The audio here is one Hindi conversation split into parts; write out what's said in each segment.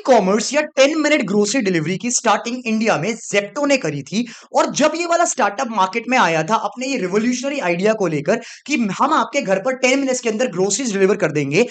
कॉमर्स या 10 मिनट ग्रोसरी डिलीवरी की स्टार्टिंग इंडिया में जेप्टो ने करी थी। और जब ये वाला स्टार्टअप मार्केट में आया था अपने ये रिवोल्यूशनरी आइडिया को लेकर कि हम आपके घर पर 10 मिनट्स के अंदर ग्रोसरीज डिलीवर कर देंगे,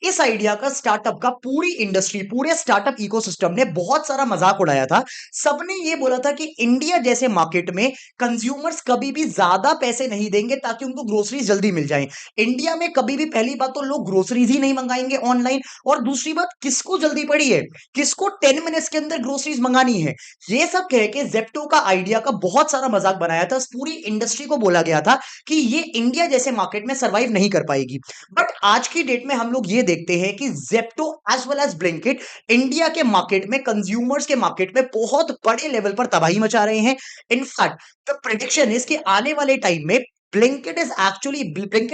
इस आइडिया का स्टार्टअप का पूरी इंडस्ट्री पूरे स्टार्टअप इकोसिस्टम ने बहुत सारा मजाक उड़ाया था। सबने ये बोला था कि इंडिया जैसे मार्केट में कंज्यूमर्स कभी भी ज्यादा पैसे नहीं देंगे ताकि उनको ग्रोसरीज जल्दी मिल जाएं। इंडिया में कभी भी पहली बात तो लोग ग्रोसरीज ही नहीं मंगाएंगे ऑनलाइन, और दूसरी बात किसको जल्दी पड़ी है, किसको 10 मिनट्स के अंदर ग्रोसरीज मंगानी है। ये सब कह के जेप्टो का आइडिया का बहुत सारा मजाक बनाया था। पूरी इंडस्ट्री को बोला गया था कि ये इंडिया जैसे मार्केट में सरवाइव नहीं कर पाएगी। बट आज की डेट में हम लोग ये देखते हैं कि Zepto as well as Blinkit India के मार्केट में कंज्यूमर्स के मार्केट में बहुत बड़े लेवल पर तबाही मचा रहे हैं। इनफैक्ट द प्रेडिक्शन इज कि आने वाले टाइम में Blinkit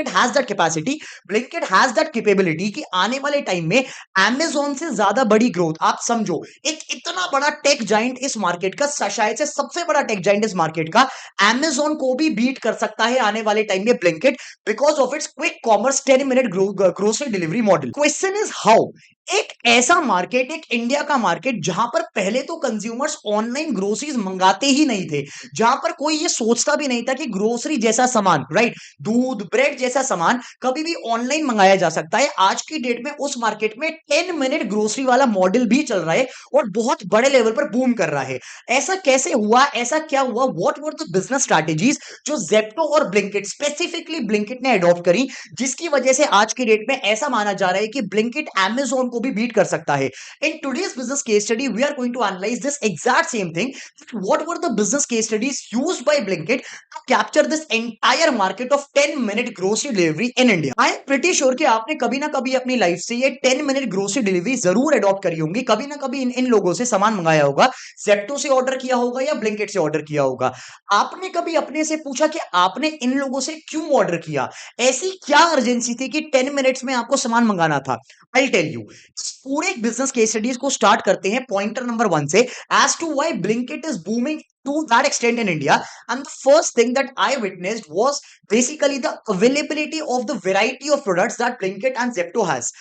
has that capacity, Blinkit has that capability कि आने वाले टाइम में Amazon से ज्यादा बड़ी ग्रोथ आप समझो। एक इतना बड़ा टेक जाइंट इस मार्केट का, शायद से सबसे बड़ा टेक जाइंट इस मार्केट का, Amazon को भी बीट कर सकता है आने वाले टाइम में Blinkit, because of its quick commerce 10 minute grocery delivery model. Question is how एक ऐसा मार्केट, एक इंडिया का मार्केट जहां पर पहले तो कंज्यूमर्स ऑनलाइन ग्रोसरीज मंगाते ही नहीं थे, जहां पर कोई ये सोचता भी नहीं था कि ग्रोसरी जैसा सामान, राइट, दूध ब्रेड जैसा सामान कभी भी ऑनलाइन मंगाया जा सकता है। आज की डेट में उस मार्केट में 10 मिनट ग्रोसरी वाला मॉडल भी चल रहा है और बहुत बड़े लेवल पर बूम कर रहा है। ऐसा कैसे हुआ, ऐसा क्या हुआ, what were the business strategies जो जेप्टो और ब्लिंकिट, स्पेसिफिकली ब्लिंकिट ने अडॉप्ट करी, जिसकी वजह से आज की डेट में ऐसा माना जा रहा है कि ब्लिंकिट Amazon को भी बीट कर सकता है। In today's business case study we are going to analyse this exact same thing, what were the business case studies used by Blinkit to capture this entire market of 10 minute grocery delivery in India. I am pretty sure कि आपने कभी ना कभी अपनी लाइफ से ये 10 मिनट ग्रोसरी डिलीवरी जरूर अडॉप्ट करी होंगी। कभी ना कभी इन लोगों से सामान मंगाया होगा, जेप्टो से ऑर्डर किया होगा या ब्लिंकिट से ऑर्डर किया होगा। आपने कभी अपने से पूछा कि आपने इन लोगों से क्यों ऑर्डर किया, ऐसी क्या अर्जेंसी थी कि 10 मिनट्स में आपको सामान मंगाना था? I tell you. पूरे बिजनेस केस स्टडीज को स्टार्ट करते हैं पॉइंटर नंबर 1 से, as to why Blinkit is booming to that extent in India. And the first thing that I witnessed was basically the availability of the variety of products that Blinkit and Zepto has.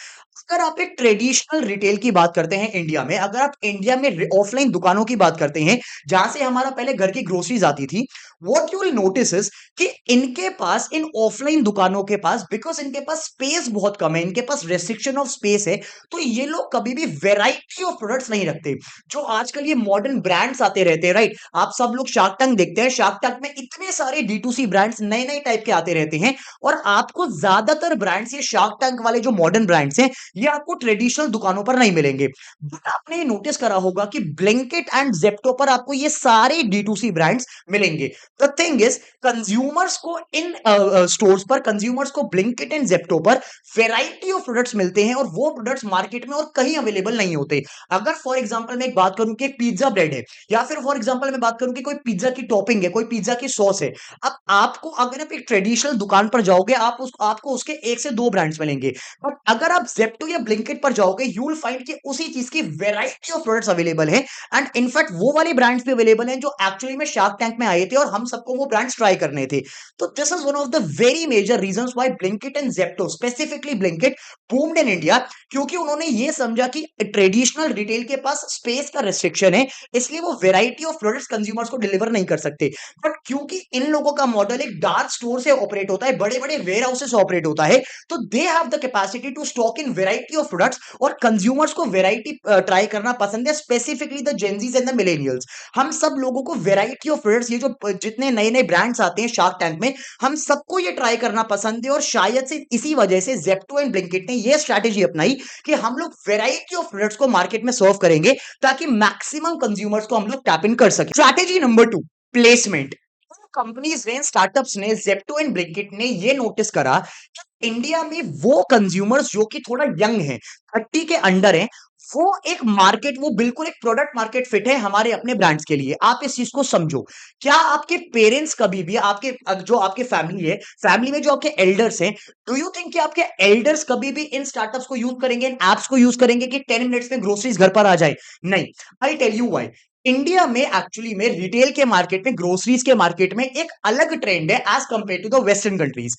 अगर आप एक ट्रेडिशनल रिटेल की बात करते हैं इंडिया में, अगर आप इंडिया में ऑफलाइन दुकानों की बात करते हैं जहां से हमारा पहले घर की ग्रोसरीज आती थी, what you will notice is कि इनके पास, इन ऑफलाइन दुकानों के पास, बिकॉज इनके पास स्पेस बहुत कम है, इनके पास रेस्ट्रिक्शन ऑफ स्पेस है, तो ये लोग कभी भी वेराइटी ऑफ प्रोडक्ट्स नहीं रखते। जो आजकल ये मॉडर्न ब्रांड्स आते रहते हैं, राइट, आप सब लोग शार्क टैंक देखते हैं, शार्क टैंक में इतने सारे D2C ब्रांड्स नए नए टाइप के आते रहते हैं, और आपको ज्यादातर ब्रांड्स, ये शार्क टैंक वाले जो मॉडर्न ब्रांड्स हैं, ये आपको ट्रेडिशनल दुकानों पर नहीं मिलेंगे। बट आपने ये नोटिस करा होगा कि ब्लिंकिट एंड जेप्टो पर आपको ये सारे D2C ब्रांड्स मिलेंगे। द थिंग इज, कंज्यूमर्स को इन स्टोर्स पर, कंज्यूमर्स को ब्लिंकिट एंड जेप्टो पर वेराइटी ऑफ प्रोडक्ट्स मिलते हैं, और वो प्रोडक्ट्स मार्केट में और कहीं अवेलेबल नहीं होते। अगर फॉर एग्जांपल मैं एक बात करूं कि एक पिज्जा ब्रेड है, या फिर फॉर एग्जांपल मैं बात करूं कि कोई पिज्जा की टॉपिंग है, कोई पिज्जा की सॉस है, अब आपको, अगर आप एक ट्रेडिशनल दुकान पर जाओगे, आपको उसके 1 से 2 ब्रांड्स मिलेंगे। बट अगर आप जेप्टो या ब्लिंकिट पर जाओगे, यू विल फाइंड कि उसी चीज की वेराइटी ऑफ प्रोडक्ट्स अवेलेबल है, एंड इनफैक्ट वो वाले ब्रांड्स भी अवेलेबल हैं जो एक्चुअली में शार्क टैंक में आए थे और हम सबको वो ब्रांड्स ट्राई करने थे। तो this is one of the very major reasons why Blinkit and Zepto, specifically Blinkit, boomed in India, क्योंकि उन्होंने ये समझा कि ट्रेडिशनल रिटेल के पास स्पेस का रेस्ट्रिक्शन है, इसलिए वो वेराइटी ऑफ प्रोडक्ट्स कंज्यूमर्स को डिलीवर नहीं कर सकते। बट क्योंकि इन लोगों का मॉडल एक डार्क स्टोर से ऑपरेट होता है, बड़े बड़े वेयर हाउसेस से ऑपरेट होता है, तो they have the capacity to stock in variety of products, और कंज्यूमर्स को वेराइटी ट्राई करना पसंद है, specifically the Gen Zs and the millennials. हम सब लोगों को वेराइटी ऑफ प्रोडक्ट्स, ये जो जितने नए नए ब्रांड्स आते हैं शार्क टैंक में, हम सबको ये ट्राई करना पसंद है, और शायद से इसी वजह से जेप्टो एंड ब्लिंकिट ने ये स्ट्रैटेजी अपनाई कि हम लोग वेराइटी ऑफ प्रोडक्ट्स को मार्केट में सर्व करेंगे ताकि मैक्सिमम कंज्यूमर्स को हम लोग टैप इन कर सके। Strategy number 2, placement. कंपनीज ने, स्टार्टअप्स ने, जेप्टो एंड ब्लिंकिट ने ये नोटिस करा कि इंडिया में वो कंज्यूमर्स जो कि थोड़ा यंग हैं, 30 के अंडर हैं, वो एक मार्केट, वो बिल्कुल एक प्रोडक्ट मार्केट फिट है हमारे अपने ब्रांड्स के लिए। आप इस चीज को समझो। क्या आपके पेरेंट्स कभी भी, आपके जो आपके फैमिली है, फैमिली में जो आपके एल्डर्स हैं, डू यू थिंक कि आपके एल्डर्स कभी भी इन स्टार्टअप्स को यूज करेंगे, इन एप्स को यूज करेंगे कि 10 मिनट्स में ग्रोसरीज घर पर आ जाए? नहीं। I tell you why. India में एक्चुअली में रिटेल के मार्केट में ग्रोसरीज के मार्केट में एक अलग ट्रेंड है as compare to the western countries.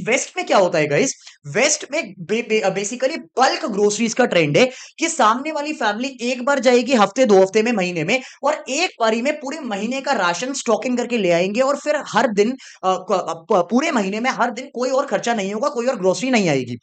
West में क्या होता है गाइस? वेस्ट में बेसिकली बल्क ग्रोसरीज का ट्रेंड है कि सामने वाली फैमिली एक बार जाएगी हफ्ते दो हफ्ते में महीने में और एक बारी में पूरे महीने का राशन स्टॉकिंग करके ले आएंगे और फिर हर दिन पूरे महीने में हर दिन कोई और खर्चा नहीं होगा, कोई और ग्रोसरी नहीं आएगी।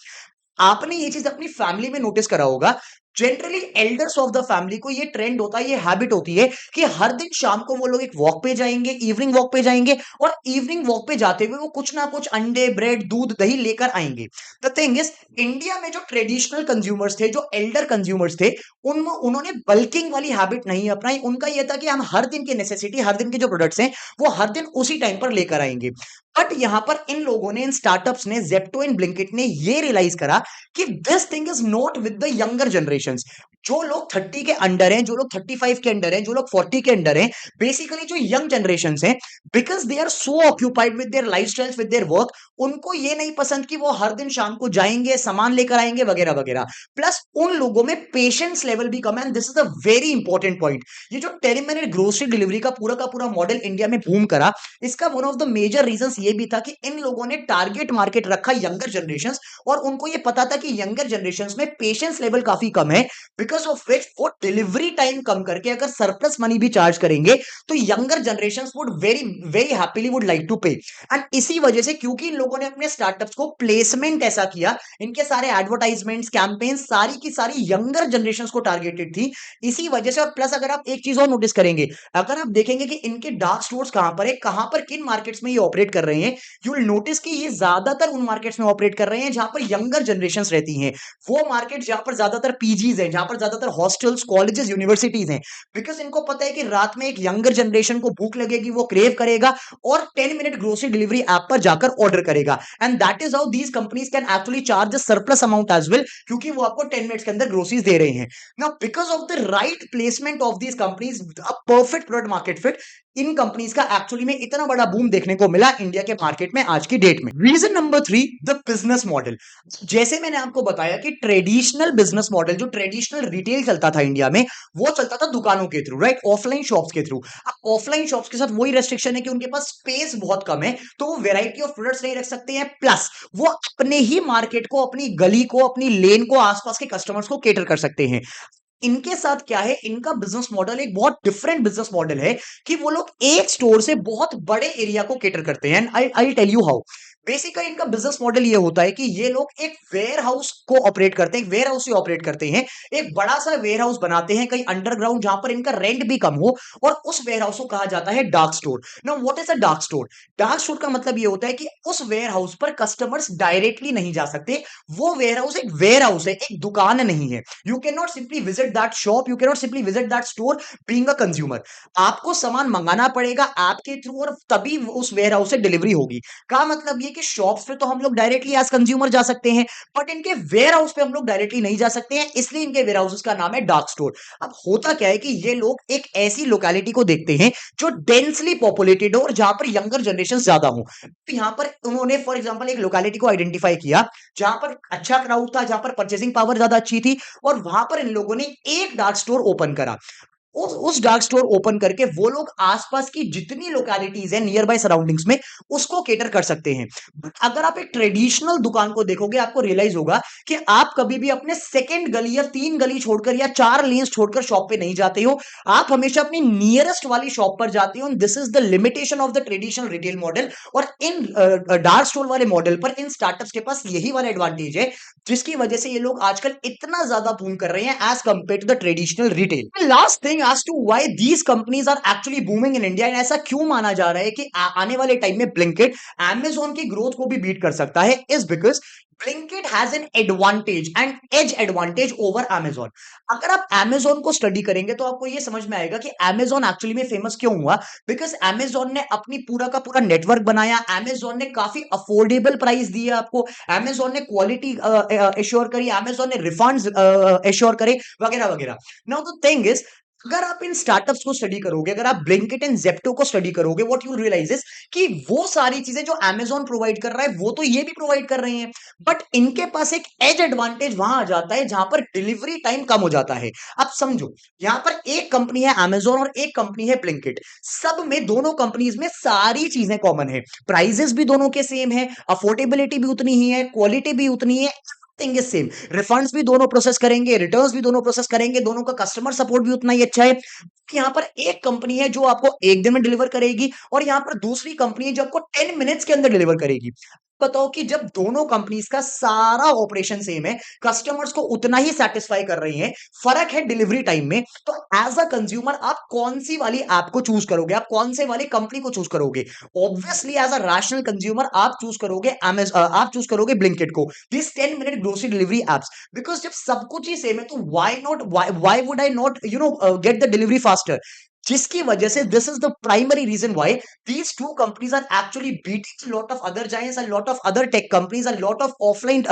आपने ये चीज अपनी फैमिली में नोटिस करा होगा। Generally elders of the family को ये ट्रेंड होता है, ये हैबिट होती है कि हर दिन शाम को वो लोग एक वॉक पे जाएंगे, इवनिंग वॉक पे जाएंगे और इवनिंग वॉक पे जाते हुए वो कुछ ना कुछ अंडे ब्रेड दूध दही लेकर आएंगे। द थिंग इज, इंडिया में जो ट्रेडिशनल कंज्यूमर्स थे, जो एल्डर कंज्यूमर्स थे, उनमें उन्होंने बल्किंग वाली हैबिट नहीं अपनाई। उनका यह था कि हम हर दिन की नेसेसिटी, हर दिन के जो प्रोडक्ट्स हैं वो हर दिन उसी टाइम पर लेकर आएंगे। बट यहां पर इन लोगों ने, इन स्टार्टअप्स ने, जेप्टो एंड ब्लिंकिट ने ये रियलाइज करा कि this thing is not with the younger generation. जो लोग 30 के अंडर हैं, जो लोग 35 के अंडर हैं, जो लोग 40 के अंडर हैं, बेसिकली जो यंग जनरेशन हैं, because they are so occupied with their lifestyles, with their work, उनको ये नहीं पसंद कि वो हर दिन शाम को जाएंगे सामान लेकर आएंगे वगैरह वगैरह। प्लस उन लोगों में पेशेंस लेवल भी कम है and this is a very important point. ये जो 10 मिनट ग्रोसरी डिलीवरी का पूरा मॉडल इंडिया में बूम करा, इसका one of the major reasons ये भी था कि इन लोगों ने टारगेट मार्केट रखा यंगर जनरेशन, और उनको ये पता था कि यंगर जनरेशन में पेशेंस लेवल काफी कम है, बिकॉज ऑफ विच वो डिलीवरी टाइम कम करके अगर सरप्लस मनी भी चार्ज करेंगे तो younger generation would very very happily would like to pay. And इसी वजह से, क्योंकि इन लोगों ने अपने स्टार्टअप्स को प्लेसमेंट ऐसा किया, इनके सारे एडवर्टाइजमेंट्स कैंपेन सारी की सारी यंगर जनरेशन को टारगेटेड थी, इसी वजह से। और प्लस अगर आप एक चीज और नोटिस करेंगे, अगर आप देखेंगे कि इनके डार्क स्टोर्स कहां पर है, कहां पर किन मार्केट्स में ये ऑपरेट कर रहे हैं, यू विल नोटिस कि ये ज्यादातर उन मार्केट्स में ऑपरेट कर रहे हैं जहां पर यंगर जनरेशन रहती हैं। वो मार्केट जहां पर ज्यादातर पीजीज हैं, जहां पर ज्यादातर हॉस्टल्स कॉलेजेस यूनिवर्सिटीज हैं, बिकॉज इनको पता है कि रात में एक यंगर जनरेशन को भूख लगेगी, वो क्रेव करेगा और 10 मिनट ग्रोसरी डिलीवरी ऐप पर जाकर ऑर्डर करेगा। And that is how these companies can actually charge surplus amount as well, क्योंकि वो आपको 10 मिनट्स के अंदर ग्रोसरीज दे रहे हैं। Now because of the right placement of these companies, a perfect product market fit, in companies का एक्चुअली में इतना बड़ा बूम देखने को मिला इंडिया के मार्केट में आज की डेट में। Reason number 3, the business model. जैसे मैंने आपको बताया कि ट्रेडिशनल बिजनेस मॉडल, जो ट्रेडिशनल रिटेल चलता था इंडिया में, वो चलता था दुकानों के थ्रू, राइट, ऑफलाइन शॉप्स के थ्रू। अब ऑफलाइन शॉप्स के साथ वही रेस्ट्रिक्शन है कि उनके पास स्पेस बहुत कम है, तो वो वेराइटी ऑफ प्रोडक्ट्स नहीं रख सकते हैं, प्लस वो अपने ही मार्केट को, अपनी गली को, अपनी लेन को, आसपास के कस्टमर्स को केटर कर सकते हैं। इनके साथ क्या है, इनका बिजनेस मॉडल एक बहुत डिफरेंट बिजनेस मॉडल है कि वो लोग एक स्टोर से बहुत बड़े एरिया को केटर करते हैं। I I tell you how. Basically इनका बिजनेस मॉडल ये होता है कि ये लोग एक वेयर हाउस को ऑपरेट करते हैं, वेयर हाउस से ऑपरेट करते हैं, एक बड़ा सा वेयर हाउस बनाते हैं कहीं अंडरग्राउंड, जहां पर इनका रेंट भी कम हो, और उस वेयर हाउस को कहा जाता है dark store. Now what is a dark store? Dark store का मतलब ये होता है कि उस वेयर हाउस पर कस्टमर्स डायरेक्टली नहीं जा सकते। वो वेयर हाउस एक वेयर हाउस है, एक दुकान नहीं है। You cannot simply visit that shop, you cannot simply visit that store being a consumer। आपको सामान मंगाना पड़ेगा ऐप के थ्रू और तभी उस वेयर हाउस से डिलीवरी होगी। का मतलब ये कि शॉप्स पे तो हम लोग डायरेक्टली एज कंज्यूमर जा सकते हैं, बट इनके वेयर हाउस पे हम लोग डायरेक्टली नहीं जा सकते हैं, इसलिए इनके वेयर हाउसेस का नाम है डार्क स्टोर। अब होता क्या है कि ये लोग एक ऐसी लोकेलिटी को देखते हैं जो डेंसली पॉपुलेटेड हो और जहां पर यंगर जनरेशन ज्यादा हो। तो यहां पर उन्होंने फॉर एग्जांपल एक लोकेलिटी को आइडेंटिफाई किया जहां पर अच्छा क्राउड था, जहां पर परचेसिंग पावर ज्यादा अच्छी थी, और वहां पर इन लोगों ने एक डार्क स्टोर ओपन करा। उस डार्क स्टोर ओपन करके वो लोग आसपास की जितनी लोकेलिटीज है नियर बाय सराउंडिंग्स में, उसको केटर कर सकते हैं। बट अगर आप एक ट्रेडिशनल दुकान को देखोगे, आपको रियलाइज होगा कि आप कभी भी अपने सेकंड गली या 3 गली छोड़कर या 4 लेन्स छोड़कर शॉप पे नहीं जाते हो। आप हमेशा अपनी नियरेस्ट वाली शॉप पर जाते हो। This is the limitation of the traditional retail model. और इन डार्क स्टोर वाले मॉडल पर इन स्टार्टअप्स के पास यही वाला एडवांटेज है, जिसकी वजह से ये लोग आजकल इतना ज्यादा बूम कर रहे हैं as compare to the traditional retail. Last thing as to why these companies are actually booming in India, ऐसा क्यों माना जा रहा है कि आने वाले टाइम में ब्लिंकिट Amazon की ग्रोथ को भी बीट कर सकता है, is because Blinkit has an advantage and edge advantage over Amazon। अगर आप Amazon को स्टडी करेंगे तो आपको ये समझ में आएगा कि Amazon एक्चुअली में फेमस क्यों हुआ। बिकॉज Amazon ने अपनी पूरा का पूरा नेटवर्क बनाया, Amazon ने काफी अफोर्डेबल प्राइस दिया आपको, Amazon ने क्वालिटी एश्योर करी, Amazon ने रिफंड्स एश्योर करे, वगैरह वगैरह। नाउ द थिंग इज, अगर आप इन स्टार्टअप्स को स्टडी करोगे, अगर आप ब्लिंकिट एंड ज़ेप्टो को स्टडी करोगे, what you will realise is कि वो सारी चीजें जो अमेज़न प्रोवाइड कर रहा है, वो तो ये भी प्रोवाइड कर रहे हैं, बट इनके पास एक एज एडवांटेज वहां आ जाता है जहां पर डिलीवरी टाइम कम हो जाता है। अब समझो, यहां पर एक कंपनी है अमेज़न और एक कंपनी है ब्लिंकिट। सब में, दोनों कंपनीज में सारी चीजें कॉमन है, प्राइजेस भी दोनों के सेम है, अफोर्डेबिलिटी भी उतनी ही है, क्वालिटी भी उतनी है, थिंग इज सेम। रिफंड्स भी दोनों प्रोसेस करेंगे, रिटर्न्स भी दोनों प्रोसेस करेंगे, दोनों का कस्टमर सपोर्ट भी उतना ही अच्छा है। यहाँ पर एक कंपनी है जो आपको एक दिन में डिलीवर करेगी और यहाँ पर दूसरी कंपनी है जो आपको 10 मिनट्स के अंदर डिलीवर करेगी। बताओ कि जब दोनों कंपनीज का सारा ऑपरेशन सेम है, कस्टमर्स को उतना ही सेटिस्फाई कर रही हैं, फर्क है डिलीवरी टाइम में, तो एज अ कंज्यूमर आप कौन सी वाली ऐप को चूज करोगे, आप कौन से वाली कंपनी को चूज करोगे? Obviously as a rational consumer आप चूज करोगे आप चूज करोगे ब्लिंकिट को, this 10 minute grocery delivery apps. Because जब सब कुछ ही सेम है तो why would I not get the delivery faster? जिसकी वजह से this is the primary reason why these two companies are actually beating a lot of other giants, a lot of other tech companies, a lot of offline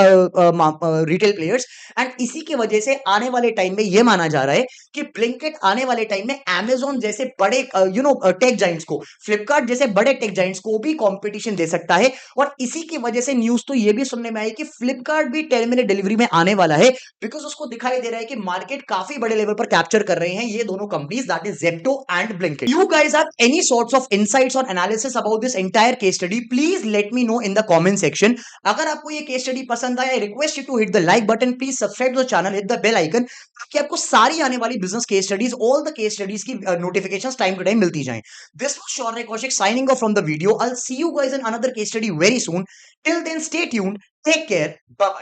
retail players। And इसी की वजह से आने वाले टाइम में यह माना जा रहा है कि ब्लिंकिट आने वाले टाइम में Amazon जैसे बड़े टेक जाइंट्स को, फ्लिपकार्ट जैसे बड़े टेक जाइंट्स को भी कंपटीशन दे सकता है। और इसी की वजह से न्यूज तो यह भी सुनने में आई कि फ्लिपकार्ट भी 10 मिनट डिलीवरी में आने वाला है, बिकॉज उसको दिखाई दे रहा है कि मार्केट काफी बड़े लेवल पर कैप्चर कर रहे हैं ये दोनों companies, that is Zepto and Blinkit। You guys have any sorts of insights or analysis about this entire case study? Please let me know in the comment section। अगर आपको ये केस स्टडी पसंद आया, I request you to hit the like button, please subscribe to the channel, hit the bell icon, ताकि आपको सारी आने वाली business case studies, all the case studies की नोटिफिकेशंस टाइम टू टाइम मिलती जाएं। This was Shaurya Kaushik signing off from the video। I'll see you guys in another case study very soon। Till then, stay tuned, take care, bye bye।